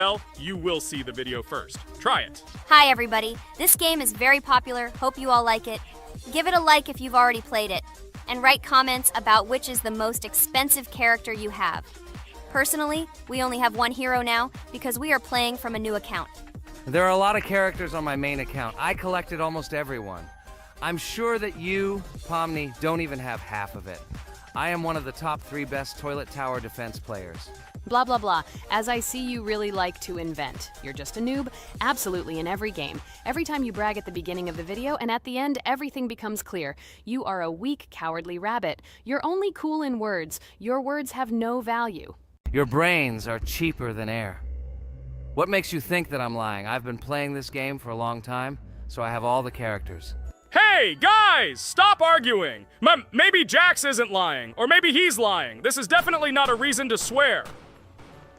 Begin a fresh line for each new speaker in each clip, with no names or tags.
Well, you will see the video first. Try it.
Hi everybody, this game is very popular, hope you all like it. Give it a like if you've already played it, and write comments about which is the most expensive character you have. Personally, we only have one hero now because we are playing from a new account.
There are a lot of characters on my main account. I collected almost everyone. I'm sure that you, Pomni, don't even have half of it. I am one of the top 3 best toilet tower defense players.
Blah, blah, blah. As I see you really like to invent. You're just a noob? Absolutely, in every game. Every time you brag at the beginning of the video, and at the end, everything becomes clear. You are a weak, cowardly rabbit. You're only cool in words. Your words have no value.
Your brains are cheaper than air. What makes you think that I'm lying? I've been playing this game for a long time, so I have all the characters.
Hey, guys! Stop arguing! Maybe Jax isn't lying, or maybe he's lying. This is definitely not a reason to swear.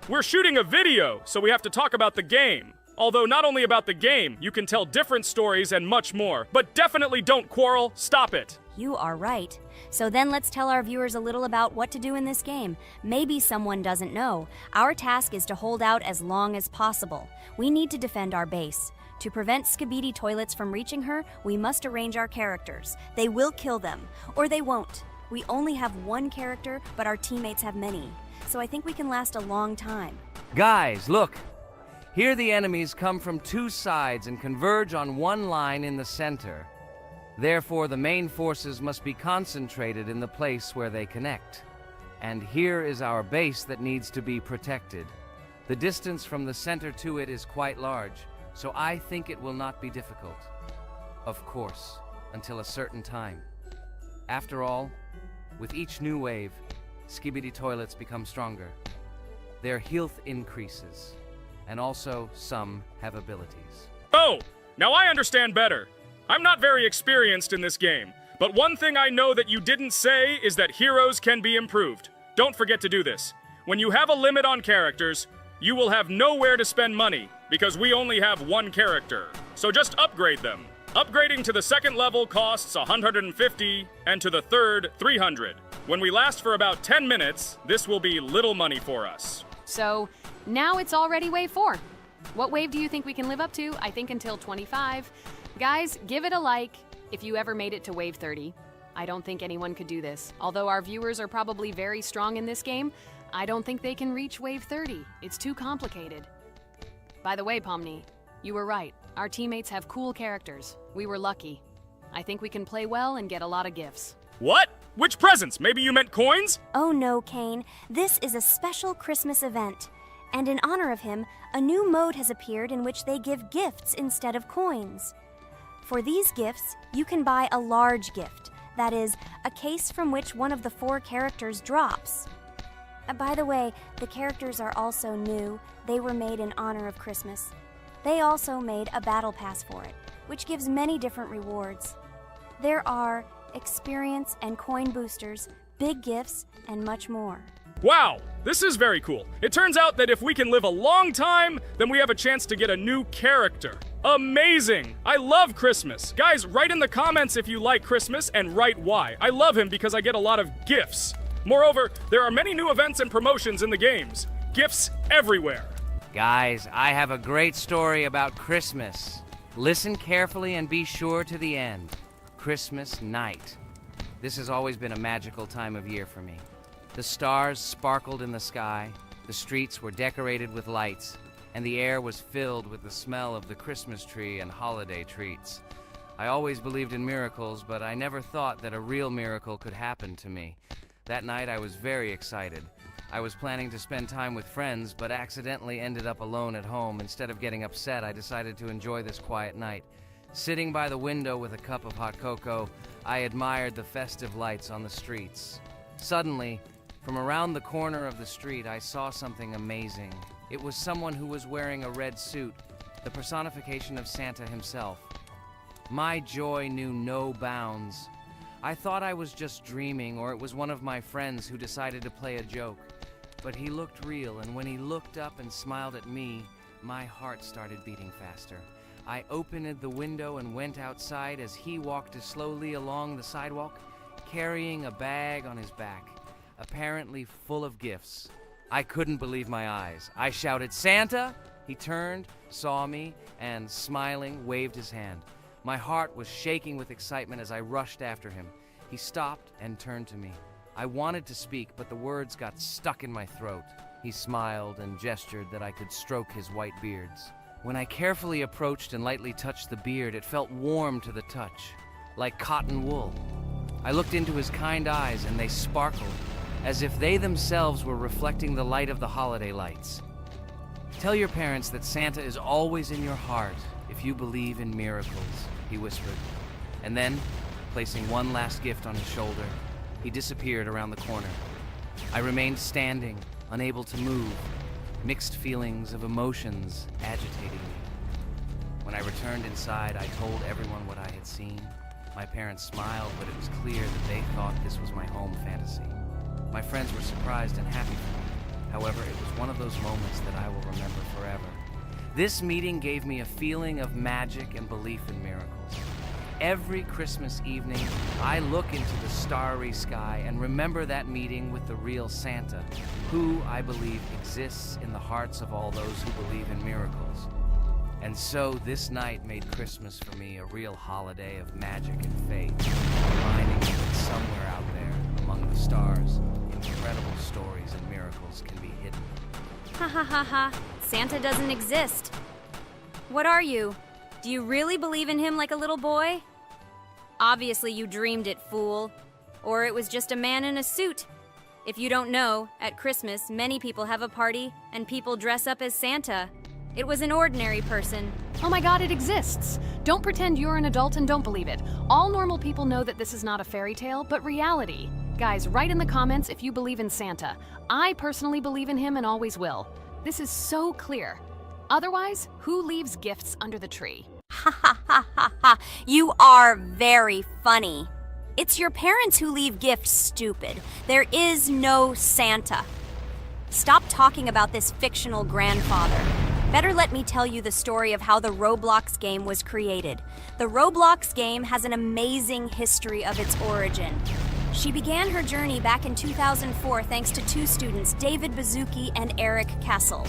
We're shooting a video, so we have to talk about the game. Although not only about the game, you can tell different stories and much more. But definitely don't quarrel. Stop it.
You are right. So then let's tell our viewers a little about what to do in this game. Maybe someone doesn't know. Our task is to hold out as long as possible. We need to defend our base. To prevent Skibidi toilets from reaching her, we must arrange our characters. They will kill them, or they won't. We only have one character, but our teammates have many. So I think we can last a long time.
Guys, look! Here the enemies come from 2 sides and converge on one line in the center. Therefore, the main forces must be concentrated in the place where they connect. And here is our base that needs to be protected. The distance from the center to it is quite large, so I think it will not be difficult. Of course, until a certain time. After all, with each new wave, Skibidi toilets become stronger. Their health increases, and also some have abilities.
Oh, now I understand better. I'm not very experienced in this game, but one thing I know that you didn't say is that heroes can be improved. Don't forget to do this. When you have a limit on characters, you will have nowhere to spend money, because we only have one character. So just upgrade them. Upgrading to the 2nd level costs 150, and to the 3rd, 300. When we last for about 10 minutes, this will be little money for us.
So, now it's already wave 4. What wave do you think we can live up to? I think until 25. Guys, give it a like if you ever made it to wave 30. I don't think anyone could do this. Although our viewers are probably very strong in this game, I don't think they can reach wave 30. It's too complicated. By the way, Pomni, you were right. Our teammates have cool characters. We were lucky. I think we can play well and get a lot of gifts.
What? Which presents? Maybe you meant coins?
Oh no, Kane. This is a special Christmas event. And in honor of him, a new mode has appeared in which they give gifts instead of coins. For these gifts, you can buy a large gift. That is, a case from which one of the 4 characters drops. By the way, the characters are also new. They were made in honor of Christmas. They also made a battle pass for it, which gives many different rewards. There are experience and coin boosters, big gifts, and much more.
Wow, this is very cool. It turns out that if we can live a long time, then we have a chance to get a new character. Amazing! I love Christmas. Guys, write in the comments if you like Christmas and write why. I love him because I get a lot of gifts. Moreover, there are many new events and promotions in the games. Gifts everywhere.
Guys, I have a great story about Christmas. Listen carefully and be sure to the end. Christmas night. This has always been a magical time of year for me. The stars sparkled in the sky, the streets were decorated with lights, and the air was filled with the smell of the Christmas tree and holiday treats. I always believed in miracles, but I never thought that a real miracle could happen to me. That night I was very excited. I was planning to spend time with friends, but accidentally ended up alone at home. Instead of getting upset, I decided to enjoy this quiet night. Sitting by the window with a cup of hot cocoa, I admired the festive lights on the streets. Suddenly, from around the corner of the street, I saw something amazing. It was someone who was wearing a red suit, the personification of Santa himself. My joy knew no bounds. I thought I was just dreaming, or it was one of my friends who decided to play a joke. But he looked real, and when he looked up and smiled at me, my heart started beating faster. I opened the window and went outside as he walked slowly along the sidewalk, carrying a bag on his back, apparently full of gifts. I couldn't believe my eyes. I shouted, "Santa, He turned, saw me, and, smiling, waved his hand. My heart was shaking with excitement as I rushed after him. He stopped and turned to me. I wanted to speak, but the words got stuck in my throat. He smiled and gestured that I could stroke his white beards. When I carefully approached and lightly touched the beard, it felt warm to the touch, like cotton wool. I looked into his kind eyes, and they sparkled, as if they themselves were reflecting the light of the holiday lights. Tell your parents that Santa is always in your heart if you believe in miracles, he whispered. And then, placing one last gift on his shoulder, he disappeared around the corner. I remained standing, unable to move, mixed feelings of emotions agitating me. When I returned inside, I told everyone what I had seen. My parents smiled, but it was clear that they thought this was my home fantasy. My friends were surprised and happy for me. However, it was one of those moments that I will remember forever. This meeting gave me a feeling of magic and belief in miracles. Every Christmas evening, I look into the starry sky and remember that meeting with the real Santa, who, I believe, exists in the hearts of all those who believe in miracles. And so this night made Christmas for me a real holiday of magic and faith, reminding me that somewhere out there, among the stars, incredible stories and miracles can be hidden.
Ha ha ha ha. Santa doesn't exist. What are you? Do you really believe in him like a little boy? Obviously you dreamed it, fool. Or it was just a man in a suit. If you don't know, at Christmas, many people have a party and people dress up as Santa. It was an ordinary person.
Oh my god, it exists! Don't pretend you're an adult and don't believe it. All normal people know that this is not a fairy tale, but reality. Guys, write in the comments if you believe in Santa. I personally believe in him and always will. This is so clear. Otherwise, who leaves gifts under the tree?
Ha ha ha ha ha. You are very funny. It's your parents who leave gifts, stupid. There is no Santa. Stop talking about this fictional grandfather. Better let me tell you the story of how the Roblox game was created. The Roblox game has an amazing history of its origin. She began her journey back in 2004 thanks to two students, David Bazuki and Eric Castle.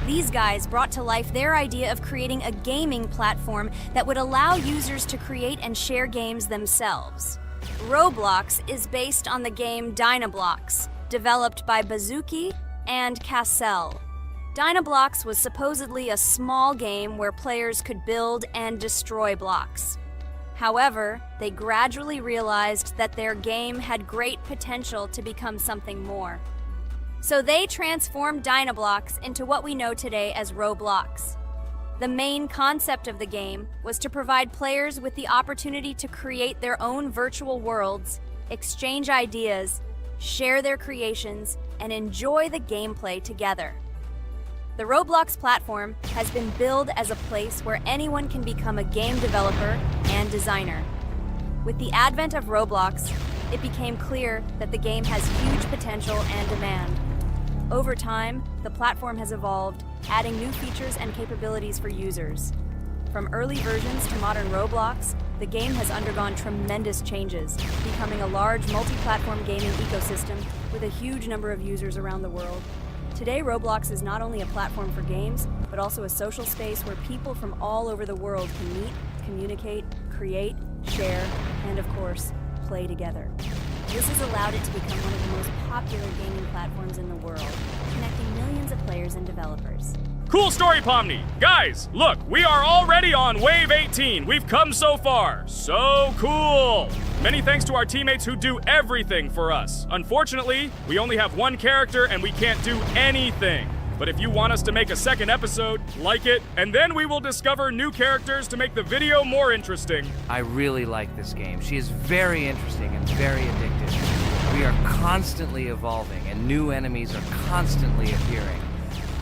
These guys brought to life their idea of creating a gaming platform that would allow users to create and share games themselves. Roblox is based on the game Dynablox, developed by Bazuki and Cassell. Dynablox was supposedly a small game where players could build and destroy blocks. However, they gradually realized that their game had great potential to become something more. So they transformed Dynablox into what we know today as Roblox. The main concept of the game was to provide players with the opportunity to create their own virtual worlds, exchange ideas, share their creations, and enjoy the gameplay together. The Roblox platform has been billed as a place where anyone can become a game developer and designer. With the advent of Roblox, it became clear that the game has huge potential and demand. Over time, the platform has evolved, adding new features and capabilities for users. From early versions to modern Roblox, the game has undergone tremendous changes, becoming a large multi-platform gaming ecosystem with a huge number of users around the world. Today, Roblox is not only a platform for games, but also a social space where people from all over the world can meet, communicate, create, share, and of course, play together. This has allowed it to become one of the most popular gaming platforms in the world, connecting millions of players and developers.
Cool story, Pomni. Guys, look, we are already on Wave 18. We've come so far. So cool. Many thanks to our teammates who do everything for us. Unfortunately, we only have one character and we can't do anything. But if you want us to make a second episode, like it, and then we will discover new characters to make the video more interesting.
I really like this game. She is very interesting and very addictive. We are constantly evolving and new enemies are constantly appearing.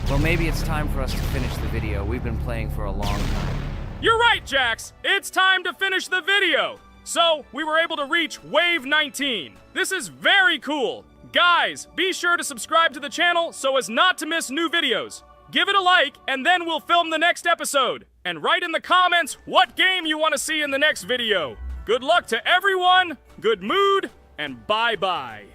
Well, maybe it's time for us to finish the video. We've been playing for a long time.
You're right, Jax. It's time to finish the video. So, we were able to reach Wave 19. This is very cool. Guys, be sure to subscribe to the channel so as not to miss new videos. Give it a like, and then we'll film the next episode. And write in the comments what game you want to see in the next video. Good luck to everyone, good mood, and bye-bye.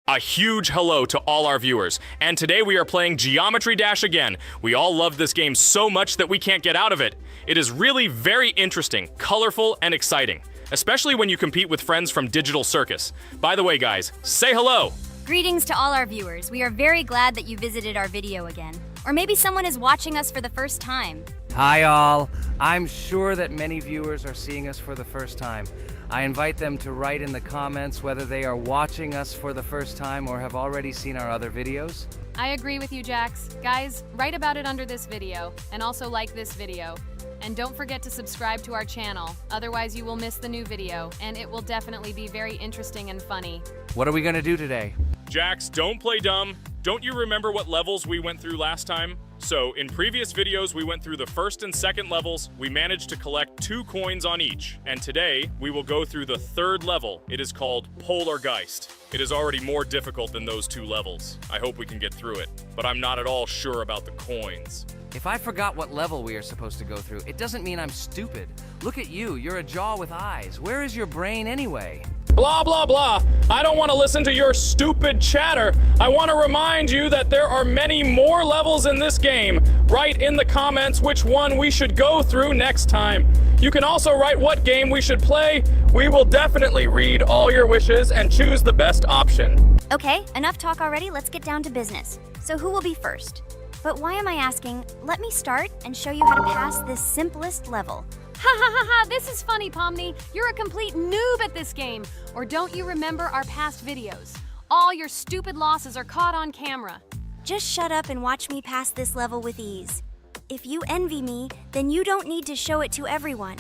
A huge hello to all our viewers, and today we are playing Geometry Dash again. We all love this game so much that we can't get out of it. It is really very interesting, colorful, and exciting, especially when you compete with friends from Digital Circus. By the way, guys, say hello!
Greetings to all our viewers. We are very glad that you visited our video again. Or maybe someone is watching us for the first time.
Hi all. I'm sure that many viewers are seeing us for the first time. I invite them to write in the comments whether they are watching us for the first time or have already seen our other videos.
I agree with you, Jax. Guys, write about it under this video, and also like this video. And don't forget to subscribe to our channel, otherwise you will miss the new video, and it will definitely be very interesting and funny.
What are we gonna do today?
Jax, don't play dumb. Don't you remember what levels we went through last time? So, in previous videos, we went through the first and second levels. We managed to collect 2 coins on each. And today, we will go through the 3rd level. It is called Polargeist. It is already more difficult than those 2 levels. I hope we can get through it, but I'm not at all sure about the coins.
If I forgot what level we are supposed to go through, it doesn't mean I'm stupid. Look at you, you're a jaw with eyes. Where is your brain anyway?
Blah, blah, blah. I don't want to listen to your stupid chatter. I want to remind you that there are many more levels in this game. Write in the comments which one we should go through next time. You can also write what game we should play. We will definitely read all your wishes and choose the best option.
Okay, enough talk already. Let's get down to business. So who will be first? But why am I asking? Let me start and show you how to pass this simplest level.
Ha ha ha ha, this is funny, Pomni. You're a complete noob at this game. Or don't you remember our past videos? All your stupid losses are caught on camera.
Just shut up and watch me pass this level with ease. If you envy me, then you don't need to show it to everyone.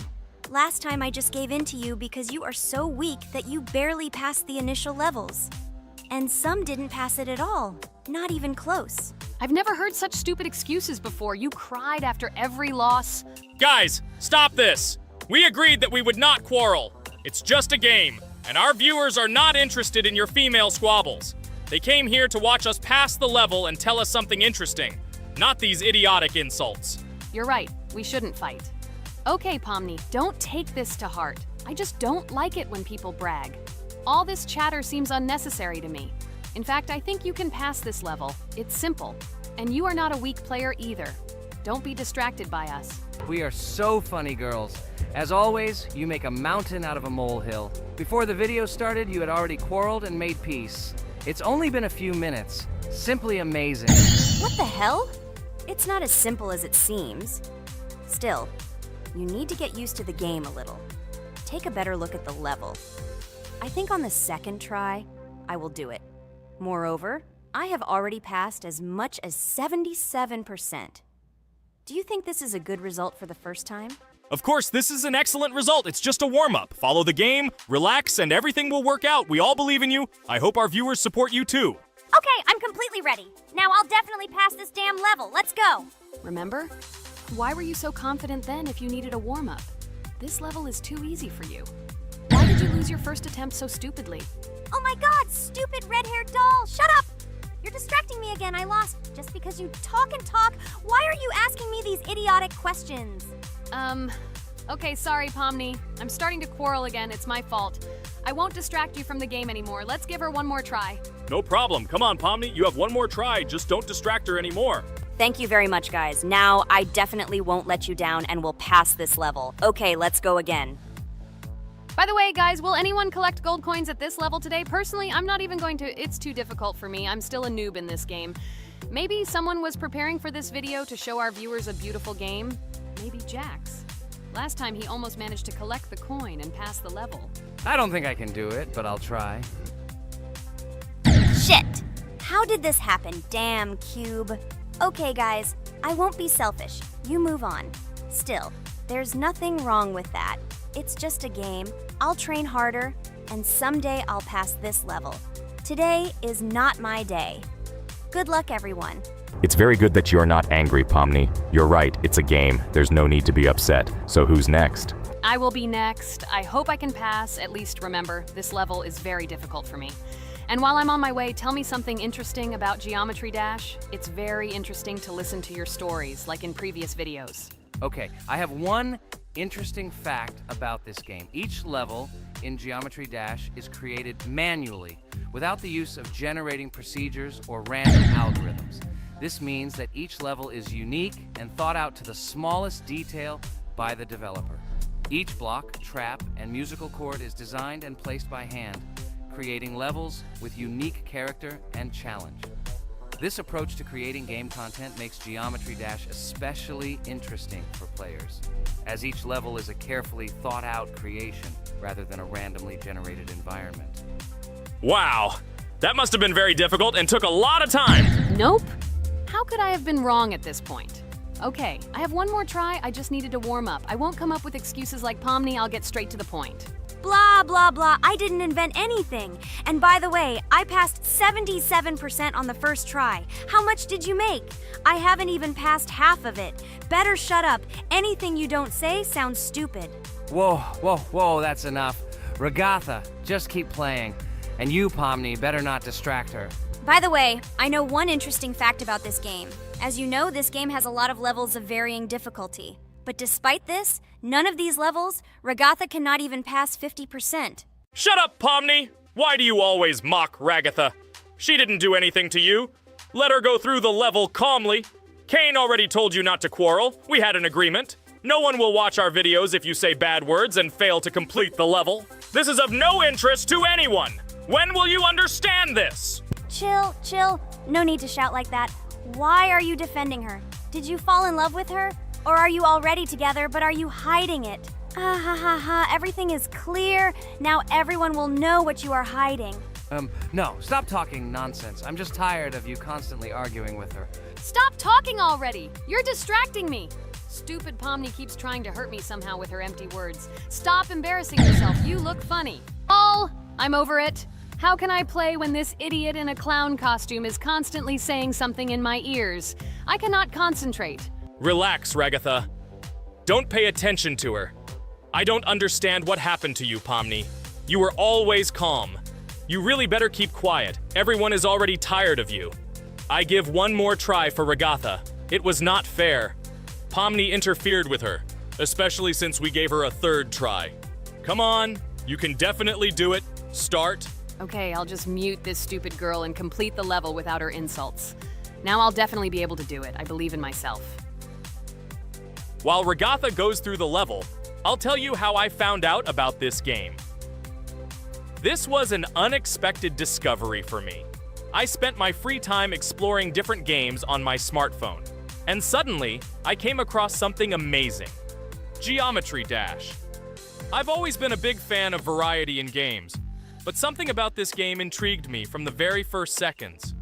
Last time I just gave in to you because you are so weak that you barely passed the initial levels. And some didn't pass it at all, not even close.
I've never heard such stupid excuses before. You cried after every loss.
Guys, stop this. We agreed that we would not quarrel. It's just a game, and our viewers are not interested in your female squabbles. They came here to watch us pass the level and tell us something interesting, not these idiotic insults.
You're right, we shouldn't fight. Okay, Pomni, don't take this to heart. I just don't like it when people brag. All this chatter seems unnecessary to me. In fact, I think you can pass this level. It's simple. And you are not a weak player either. Don't be distracted by us.
We are so funny, girls. As always, you make a mountain out of a molehill. Before the video started, you had already quarreled and made peace. It's only been a few minutes. Simply amazing.
What the hell? It's not as simple as it seems. Still, you need to get used to the game a little. Take a better look at the level. I think on the second try, I will do it. Moreover, I have already passed as much as 77%. Do you think this is a good result for the first time?
Of course, this is an excellent result. It's just a warm-up. Follow the game, relax, and everything will work out. We all believe in you. I hope our viewers support you too.
Okay, I'm completely ready. Now I'll definitely pass this damn level. Let's go.
Remember? Why were you so confident then if you needed a warm-up? This level is too easy for you. Why did you lose your first attempt so stupidly?
Oh my god, stupid red-haired doll! Shut up! You're distracting me again. I lost. Just because you talk and talk, why are you asking me these idiotic questions?
Okay, sorry, Pomni. I'm starting to quarrel again. It's my fault. I won't distract you from the game anymore. Let's give her one more try.
No problem. Come on, Pomni. You have one more try. Just don't distract her anymore.
Thank you very much, guys. Now I definitely won't let you down and will pass this level. Okay, let's go again.
By the way, guys, will anyone collect gold coins at this level today? Personally, I'm not even going to. It's too difficult for me. I'm still a noob in this game. Maybe someone was preparing for this video to show our viewers a beautiful game. Maybe Jax. Last time he almost managed to collect the coin and pass the level.
I don't think I can do it, but I'll try.
Shit! How did this happen? Damn, Cube. Okay, guys, I won't be selfish. You move on. Still, there's nothing wrong with that. It's just a game. I'll train harder, and someday I'll pass this level. Today is not my day. Good luck, everyone.
It's very good that you are not angry, Pomni. You're right, it's a game. There's no need to be upset. So who's next?
I will be next. I hope I can pass. At least remember, this level is very difficult for me. And while I'm on my way, tell me something interesting about Geometry Dash. It's very interesting to listen to your stories, like in previous videos.
Okay, I have one interesting fact about this game. Each level in Geometry Dash is created manually, without the use of generating procedures or random algorithms. This means that each level is unique and thought out to the smallest detail by the developer. Each block, trap, and musical chord is designed and placed by hand, creating levels with unique character and challenge. This approach to creating game content makes Geometry Dash especially interesting for players, as each level is a carefully thought-out creation rather than a randomly generated environment.
Wow, that must have been very difficult and took a lot of time.
Nope. How could I have been wrong at this point? Okay, I have one more try. I just needed to warm up. I won't come up with excuses like Pomni. I'll get straight to the point.
Blah, blah, blah. I didn't invent anything. And by the way, I passed 77% on the first try. How much did you make? I haven't even passed half of it. Better shut up. Anything you don't say sounds stupid.
Whoa, whoa, whoa, that's enough. Regatha, just keep playing. And you, Pomni, better not distract her.
By the way, I know one interesting fact about this game. As you know, this game has a lot of levels of varying difficulty. But despite this, none of these levels, Regatha cannot even pass 50%.
Shut up, Pomni! Why do you always mock Ragatha? She didn't do anything to you. Let her go through the level calmly. Kane already told you not to quarrel. We had an agreement. No one will watch our videos if you say bad words and fail to complete the level. This is of no interest to anyone. When will you understand this?
Chill, chill. No need to shout like that. Why are you defending her? Did you fall in love with her? Or are you already together, but are you hiding it? Ah ha ha ha, everything is clear. Now everyone will know what you are hiding.
No, stop talking nonsense. I'm just tired of you constantly arguing with her.
Stop talking already! You're distracting me! Stupid Pomni keeps trying to hurt me somehow with her empty words. Stop embarrassing yourself. You look funny. I'm over it. How can I play when this idiot in a clown costume is constantly saying something in my ears? I cannot concentrate.
Relax, Ragatha. Don't pay attention to her. I don't understand what happened to you, Pomni. You were always calm. You really better keep quiet. Everyone is already tired of you. I give one more try for Regatha. It was not fair. Pomni interfered with her, especially since we gave her a third try. Come on, you can definitely do it. Start.
Okay, I'll just mute this stupid girl and complete the level without her insults. Now I'll definitely be able to do it. I believe in myself.
While Regatha goes through the level, I'll tell you how I found out about this game. This was an unexpected discovery for me. I spent my free time exploring different games on my smartphone, and suddenly, I came across something amazing. Geometry Dash. I've always been a big fan of variety in games, but something about this game intrigued me from the very first seconds.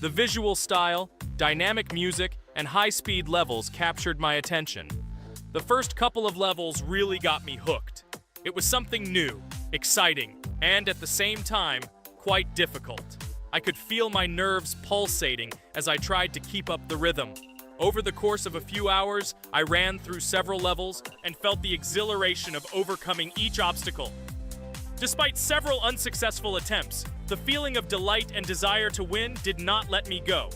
The visual style, dynamic music, and high-speed levels captured my attention. The first couple of levels really got me hooked. It was something new, exciting, and at the same time, quite difficult. I could feel my nerves pulsating as I tried to keep up the rhythm. Over the course of a few hours, I ran through several levels and felt the exhilaration of overcoming each obstacle. Despite several unsuccessful attempts, the feeling of delight and desire to win did not let me go.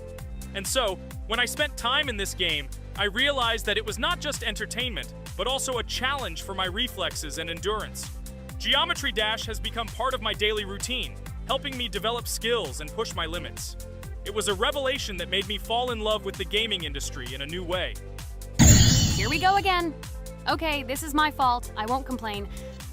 And so, when I spent time in this game, I realized that it was not just entertainment, but also a challenge for my reflexes and endurance. Geometry Dash has become part of my daily routine, helping me develop skills and push my limits. It was a revelation that made me fall in love with the gaming industry in a new way.
Here we go again. Okay, this is my fault. I won't complain.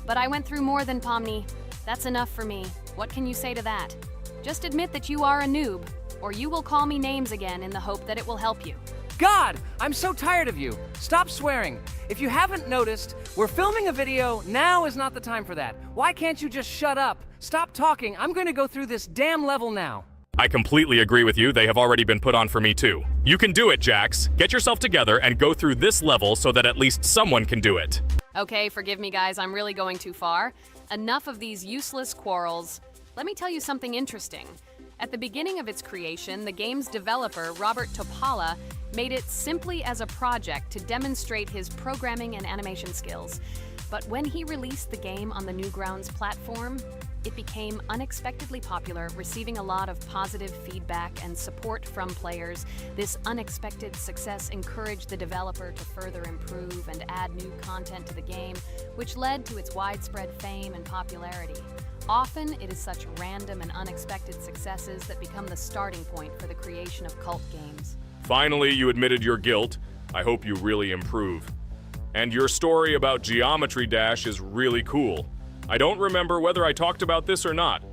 But I went through more than Pomni. That's enough for me. What can you say to that? Just admit that you are a noob, or you will call me names again in the hope that it will help you.
God, I'm so tired of you. Stop swearing. If you haven't noticed, we're filming a video. Now is not the time for that. Why can't you just shut up? Stop talking. I'm going to go through this damn level now.
I completely agree with you. They have already been put on for me too. You can do it, Jax. Get yourself together and go through this level so that at least someone can do it.
Okay, forgive me guys, I'm really going too far. Enough of these useless quarrels. Let me tell you something interesting. At the beginning of its creation, the game's developer, Robert Topala, made it simply as a project to demonstrate his programming and animation skills. But when he released the game on the Newgrounds platform, it became unexpectedly popular, receiving a lot of positive feedback and support from players. This unexpected success encouraged the developer to further improve and add new content to the game, which led to its widespread fame and popularity. Often, it is such random and unexpected successes that become the starting point for the creation of cult games.
Finally, you admitted your guilt. I hope you really improve. And your story about Geometry Dash is really cool. I don't remember whether I talked about this or not.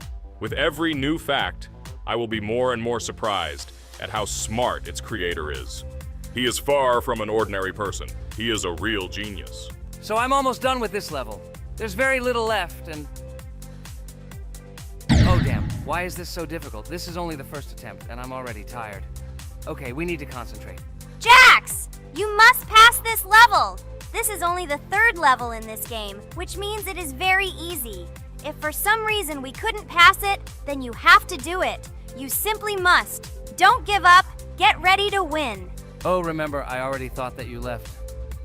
With every new fact, I will be more and more surprised at how smart its creator is. He is far from an ordinary person. He is a real genius.
So I'm almost done with this level. There's very little left, and... Oh damn, why is this so difficult? This is only the first attempt, and I'm already tired. Okay, we need to concentrate.
Jax! You must pass this level! This is only the third level in this game, which means it is very easy. If for some reason we couldn't pass it, then you have to do it. You simply must. Don't give up. Get ready to win.
Oh, remember, I already thought that you left.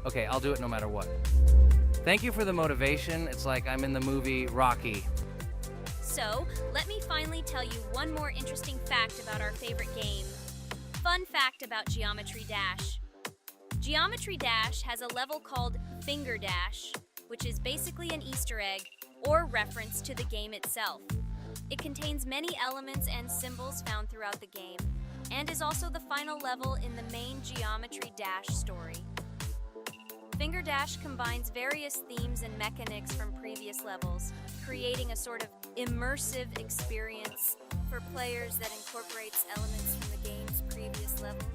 Okay, I'll do it no matter what. Thank you for the motivation. It's like I'm in the movie Rocky.
So, let me finally tell you one more interesting fact about our favorite game. Fun fact about Geometry Dash. Geometry Dash has a level called Finger Dash, which is basically an Easter egg or reference to the game itself. It contains many elements and symbols found throughout the game, and is also the final level in the main Geometry Dash story. Finger Dash combines various themes and mechanics from previous levels, creating a sort of immersive experience for players that incorporates elements from the game's previous levels.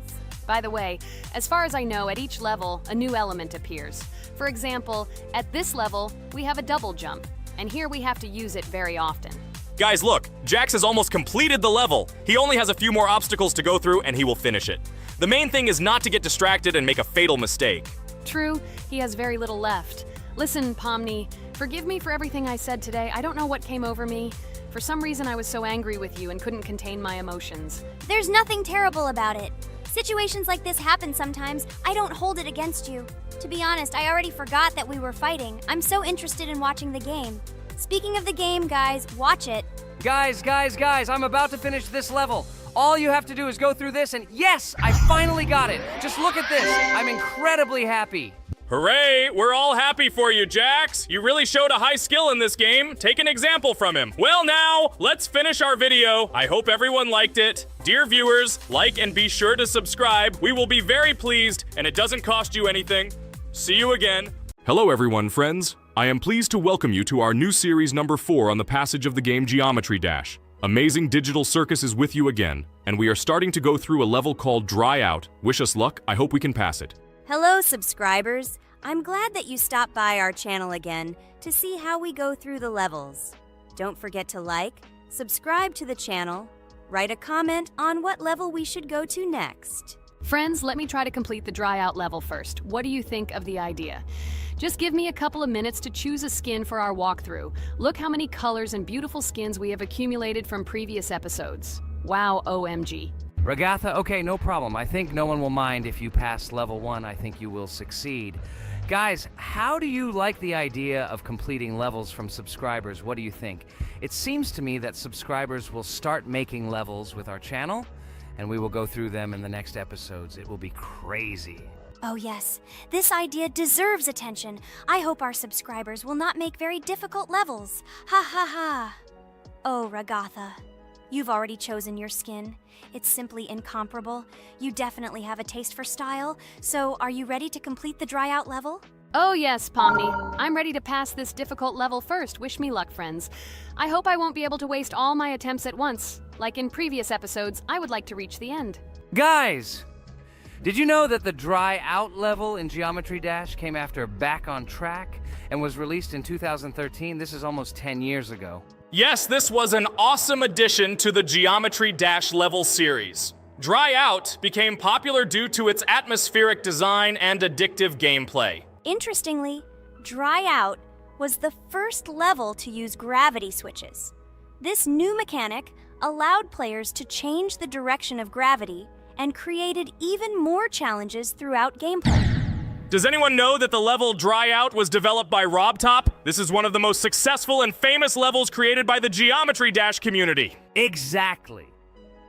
By the way, as far as I know, at each level, a new element appears. For example, at this level, we have a double jump, and here we have to use it very often.
Guys, look, Jax has almost completed the level. He only has a few more obstacles to go through, and he will finish it. The main thing is not to get distracted and make a fatal mistake.
True, he has very little left. Listen, Pomni, forgive me for everything I said today. I don't know what came over me. For some reason, I was so angry with you and couldn't contain my emotions.
There's nothing terrible about it. Situations like this happen sometimes. I don't hold it against you. To be honest, I already forgot that we were fighting. I'm so interested in watching the game. Speaking of the game, guys, watch it.
Guys, I'm about to finish this level. All you have to do is go through this, and yes, I finally got it. Just look at this. I'm incredibly happy.
Hooray! We're all happy for you, Jax! You really showed a high skill in this game. Take an example from him. Well now, let's finish our video. I hope everyone liked it. Dear viewers, like and be sure to subscribe. We will be very pleased, and it doesn't cost you anything. See you again. Hello everyone, friends. I am pleased to welcome you to our new series number 4 on the passage of the game Geometry Dash. Amazing Digital Circus is with you again, and we are starting to go through a level called Dry Out. Wish us luck. I hope we can pass it.
Hello, subscribers. I'm glad that you stopped by our channel again to see how we go through the levels. Don't forget to like, subscribe to the channel, write a comment on what level we should go to next.
Friends, let me try to complete the dry out level first. What do you think of the idea? Just give me a couple of minutes to choose a skin for our walkthrough. Look how many colors and beautiful skins we have accumulated from previous episodes. Wow, OMG.
Ragatha, okay, no problem. I think no one will mind if you pass level 1. I think you will succeed. Guys, how do you like the idea of completing levels from subscribers? What do you think? It seems to me that subscribers will start making levels with our channel, and we will go through them in the next episodes. It will be crazy.
Oh yes, this idea deserves attention. I hope our subscribers will not make very difficult levels. Ha ha ha. Oh, Ragatha, you've already chosen your skin. It's simply incomparable. You definitely have a taste for style. So, are you ready to complete the dry out level?
Oh yes, Pomni. I'm ready to pass this difficult level first. Wish me luck, friends. I hope I won't be able to waste all my attempts at once. Like in previous episodes, I would like to reach the end.
Guys! Did you know that the Dry Out level in Geometry Dash came after Back on Track and was released in 2013? This is almost 10 years ago.
Yes, this was an awesome addition to the Geometry Dash level series. Dry Out became popular due to its atmospheric design and addictive gameplay.
Interestingly, Dry Out was the first level to use gravity switches. This new mechanic allowed players to change the direction of gravity and created even more challenges throughout gameplay.
Does anyone know that the level Dry Out was developed by RobTop? This is one of the most successful and famous levels created by the Geometry Dash community.
Exactly.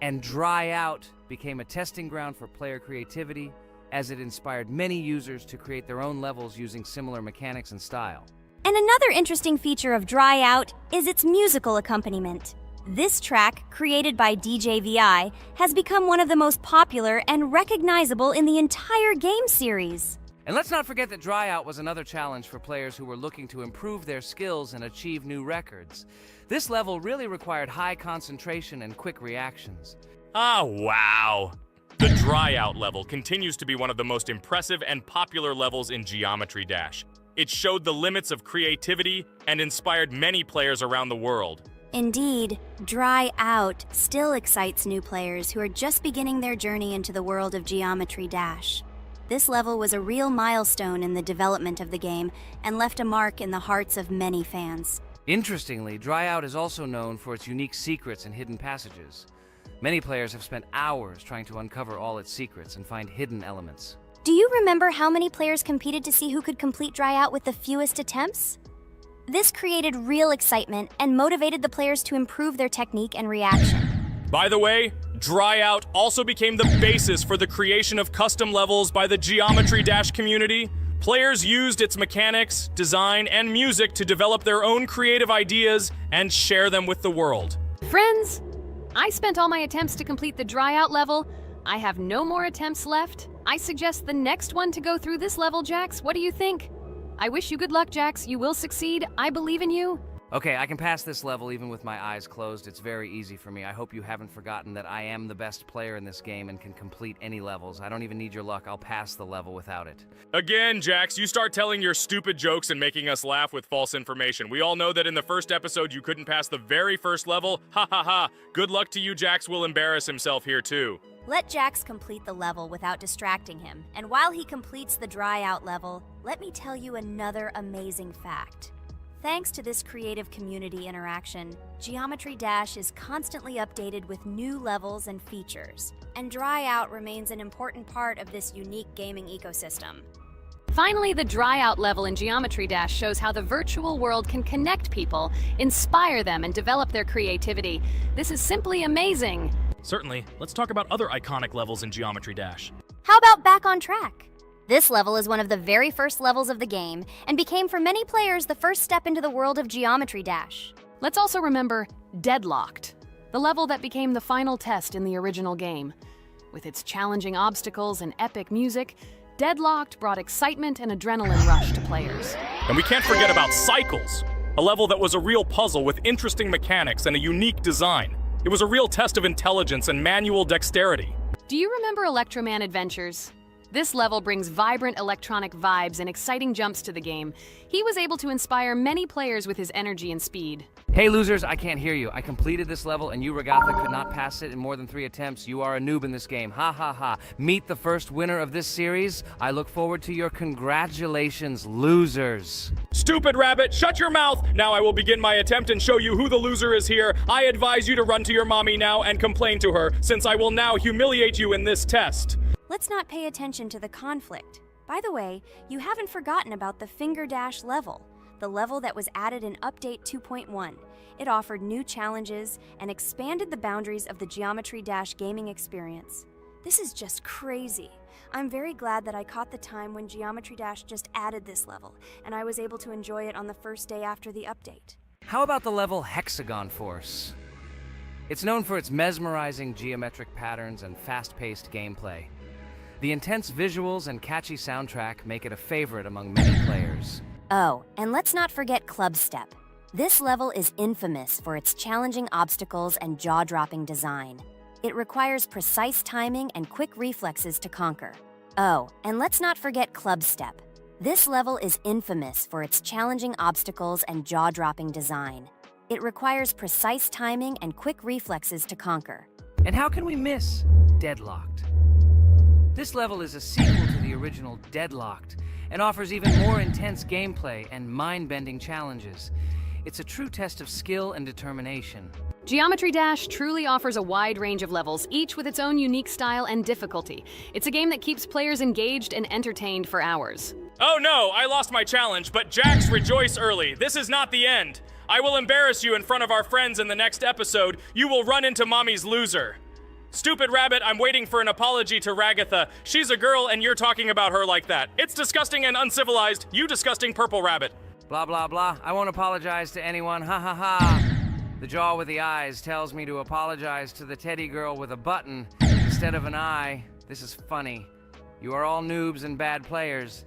And Dry Out became a testing ground for player creativity, as it inspired many users to create their own levels using similar mechanics and style.
And another interesting feature of Dry Out is its musical accompaniment. This track, created by DJ VI, has become one of the most popular and recognizable in the entire game series.
And let's not forget that Dry Out was another challenge for players who were looking to improve their skills and achieve new records. This level really required high concentration and quick reactions.
Ah, wow. The Dry Out level continues to be one of the most impressive and popular levels in Geometry Dash. It showed the limits of creativity and inspired many players around the world.
Indeed, Dry Out still excites new players who are just beginning their journey into the world of Geometry Dash. This level was a real milestone in the development of the game and left a mark in the hearts of many fans.
Interestingly, Dry Out is also known for its unique secrets and hidden passages. Many players have spent hours trying to uncover all its secrets and find hidden elements.
Do you remember how many players competed to see who could complete Dry Out with the fewest attempts? This created real excitement and motivated the players to improve their technique and reaction.
By the way, Dry Out also became the basis for the creation of custom levels by the Geometry Dash community. Players used its mechanics, design, and music to develop their own creative ideas and share them with the world.
Friends, I spent all my attempts to complete the Dry Out level. I have no more attempts left. I suggest the next one to go through this level, Jax. What do you think? I wish you good luck, Jax. You will succeed. I believe in you.
Okay, I can pass this level even with my eyes closed. It's very easy for me. I hope you haven't forgotten that I am the best player in this game and can complete any levels. I don't even need your luck. I'll pass the level without it.
Again, Jax, you start telling your stupid jokes and making us laugh with false information. We all know that in the first episode you couldn't pass the very first level. Ha ha ha. Good luck to you, Jax will embarrass himself here too.
Let Jax complete the level without distracting him, and while he completes the Dry Out level, let me tell you another amazing fact. Thanks to this creative community interaction, Geometry Dash is constantly updated with new levels and features, and Dry Out remains an important part of this unique gaming ecosystem.
Finally, the Dry Out level in Geometry Dash shows how the virtual world can connect people, inspire them, and develop their creativity. This is simply amazing.
Certainly. Let's talk about other iconic levels in Geometry Dash.
How about Back on Track? This level is one of the very first levels of the game and became for many players the first step into the world of Geometry Dash.
Let's also remember Deadlocked, the level that became the final test in the original game. With its challenging obstacles and epic music, Deadlocked brought excitement and adrenaline rush to players.
And we can't forget about Cycles, a level that was a real puzzle with interesting mechanics and a unique design. It was a real test of intelligence and manual dexterity.
Do you remember Electroman Adventures? This level brings vibrant electronic vibes and exciting jumps to the game. He was able to inspire many players with his energy and speed.
Hey losers, I can't hear you. I completed this level and you, Regatha, could not pass it in more than 3 attempts. You are a noob in this game. Ha ha ha. Meet the first winner of this series. I look forward to your congratulations, losers.
Stupid rabbit, shut your mouth! Now I will begin my attempt and show you who the loser is here. I advise you to run to your mommy now and complain to her, since I will now humiliate you in this test.
Let's not pay attention to the conflict. By the way, you haven't forgotten about the Finger Dash level, the level that was added in Update 2.1. It offered new challenges and expanded the boundaries of the Geometry Dash gaming experience. This is just crazy. I'm very glad that I caught the time when Geometry Dash just added this level, and I was able to enjoy it on the first day after the update.
How about the level Hexagon Force? It's known for its mesmerizing geometric patterns and fast-paced gameplay. The intense visuals and catchy soundtrack make it a favorite among many players.
Oh, and let's not forget Club Step. This level is infamous for its challenging obstacles and jaw-dropping design. It requires precise timing and quick reflexes to conquer. Oh, and let's not forget Club Step. This level is infamous for its challenging obstacles and jaw-dropping design. It requires precise timing and quick reflexes to conquer.
And how can we miss Deadlocked? This level is a sequel to the original Deadlocked and offers even more intense gameplay and mind-bending challenges. It's a true test of skill and determination.
Geometry Dash truly offers a wide range of levels, each with its own unique style and difficulty. It's a game that keeps players engaged and entertained for hours.
Oh no, I lost my challenge, but Jax, rejoice early. This is not the end. I will embarrass you in front of our friends in the next episode. You will run into Mommy's loser. Stupid Rabbit, I'm waiting for an apology to Ragatha. She's a girl and you're talking about her like that. It's disgusting and uncivilized. You disgusting Purple Rabbit.
Blah, blah, blah. I won't apologize to anyone. Ha ha ha. The jaw with the eyes tells me to apologize to the teddy girl with a button instead of an eye. This is funny. You are all noobs and bad players.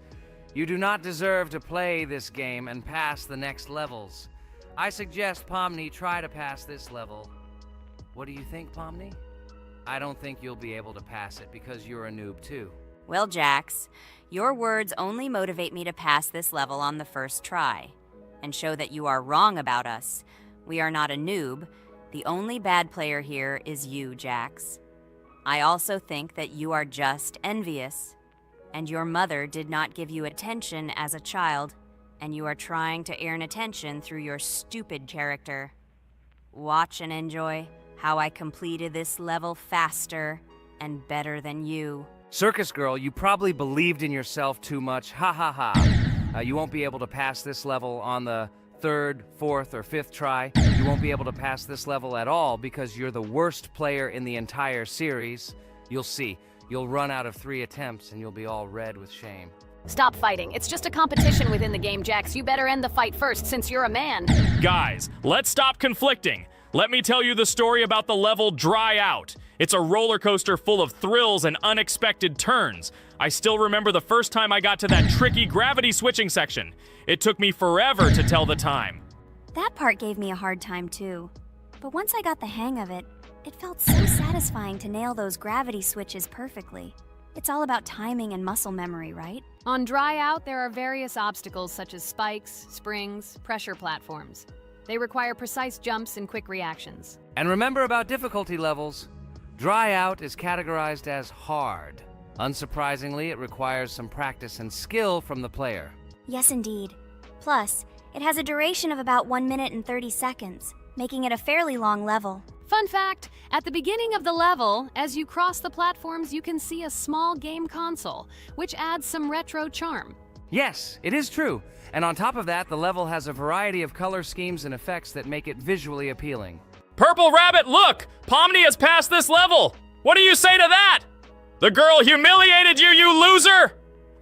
You do not deserve to play this game and pass the next levels. I suggest Pomni try to pass this level. What do you think, Pomni? I don't think you'll be able to pass it because you're a noob too.
Well, Jax, your words only motivate me to pass this level on the first try and show that you are wrong about us. We are not a noob. The only bad player here is you, Jax. I also think that you are just envious, and your mother did not give you attention as a child, and you are trying to earn attention through your stupid character. Watch and enjoy how I completed this level faster and better than you.
Circus Girl, you probably believed in yourself too much. Ha ha ha. You won't be able to pass this level on the third, fourth, or fifth try. You won't be able to pass this level at all because you're the worst player in the entire series. You'll see. You'll run out of 3 attempts and you'll be all red with shame.
Stop fighting. It's just a competition within the game, Jax. You better end the fight first since you're a man.
Guys, let's stop conflicting. Let me tell you the story about the level Dry Out. It's a roller coaster full of thrills and unexpected turns. I still remember the first time I got to that tricky gravity switching section. It took me forever to tell the time.
That part gave me a hard time too. But once I got the hang of it, it felt so satisfying to nail those gravity switches perfectly. It's all about timing and muscle memory, right?
On Dry Out, there are various obstacles such as spikes, springs, pressure platforms. They require precise jumps and quick reactions.
And remember about difficulty levels. Dry Out is categorized as hard. Unsurprisingly, it requires some practice and skill from the player.
Yes, indeed. Plus, it has a duration of about 1 minute and 30 seconds, making it a fairly long level.
Fun fact, at the beginning of the level, as you cross the platforms, you can see a small game console, which adds some retro charm.
Yes, it is true. And on top of that, the level has a variety of color schemes and effects that make it visually appealing.
Purple Rabbit, look! Pomni has passed this level! What do you say to that? The girl humiliated you, you loser!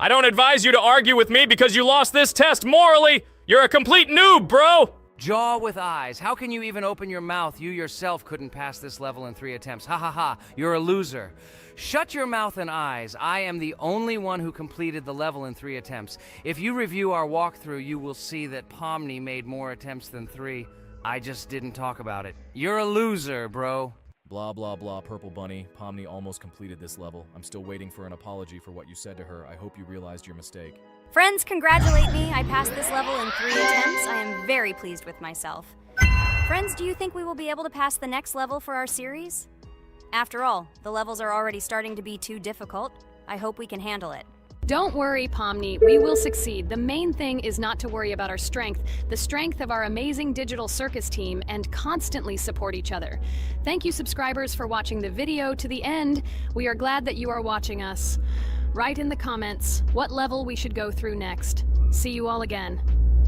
I don't advise you to argue with me because you lost this test morally. You're a complete noob, bro!
Jaw with eyes. How can you even open your mouth? You yourself couldn't pass this level in 3 attempts. Ha ha ha. You're a loser. Shut your mouth and eyes. I am the only one who completed the level in 3 attempts. If you review our walkthrough, you will see that Pomni made more attempts than 3. I just didn't talk about it. You're a loser, bro.
Blah, blah, blah, Purple Bunny. Pomni almost completed this level. I'm still waiting for an apology for what you said to her. I hope you realized your mistake.
Friends, congratulate me. I passed this level in 3 attempts. I am very pleased with myself. Friends, do you think we will be able to pass the next level for our series? After all, the levels are already starting to be too difficult. I hope we can handle it.
Don't worry, Pomni. We will succeed. The main thing is not to worry about our strength, the strength of our amazing digital circus team, and constantly support each other. Thank you, subscribers, for watching the video to the end. We are glad that you are watching us. Write in the comments what level we should go through next. See you all again.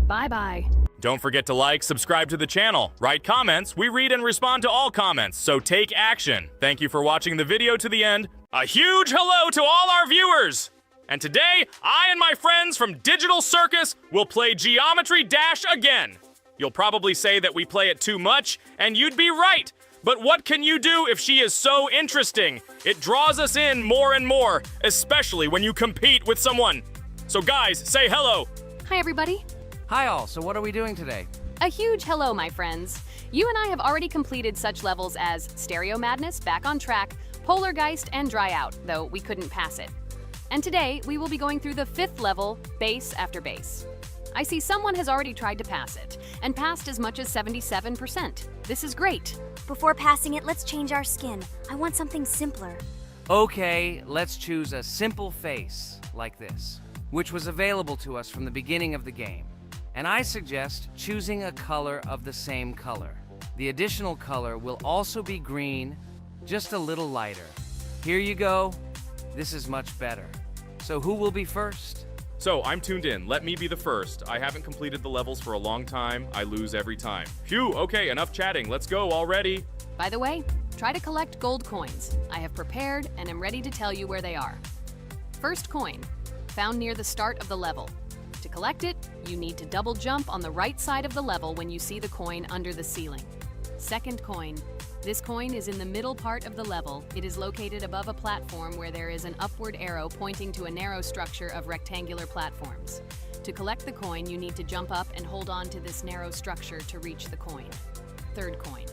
Bye-bye.
Don't forget to like, subscribe to the channel, write comments. We read and respond to all comments, so take action. Thank you for watching the video to the end. A huge hello to all our viewers! And today, I and my friends from Digital Circus will play Geometry Dash again. You'll probably say that we play it too much, and you'd be right. But what can you do if she is so interesting? It draws us in more and more, especially when you compete with someone. So guys, say hello.
Hi, everybody.
Hi all, so what are we doing today?
A huge hello, my friends. You and I have already completed such levels as Stereo Madness, Back on Track, Polargeist, and Dry Out, though we couldn't pass it. And today, we will be going through the 5th level, Base After Base. I see someone has already tried to pass it, and passed as much as 77%. This is great.
Before passing it, let's change our skin. I want something simpler.
Okay, let's choose a simple face, like this, which was available to us from the beginning of the game. And I suggest choosing a color of the same color. The additional color will also be green, just a little lighter. Here you go. This is much better. So who will be first?
So, I'm tuned in. Let me be the first. I haven't completed the levels for a long time. I lose every time. Phew, okay, enough chatting. Let's go already.
By the way, try to collect gold coins. I have prepared and am ready to tell you where they are. First coin, found near the start of the level. To collect it, you need to double jump on the right side of the level when you see the coin under the ceiling. Second coin. This coin is in the middle part of the level. It is located above a platform where there is an upward arrow pointing to a narrow structure of rectangular platforms. To collect the coin, you need to jump up and hold on to this narrow structure to reach the coin. Third coin.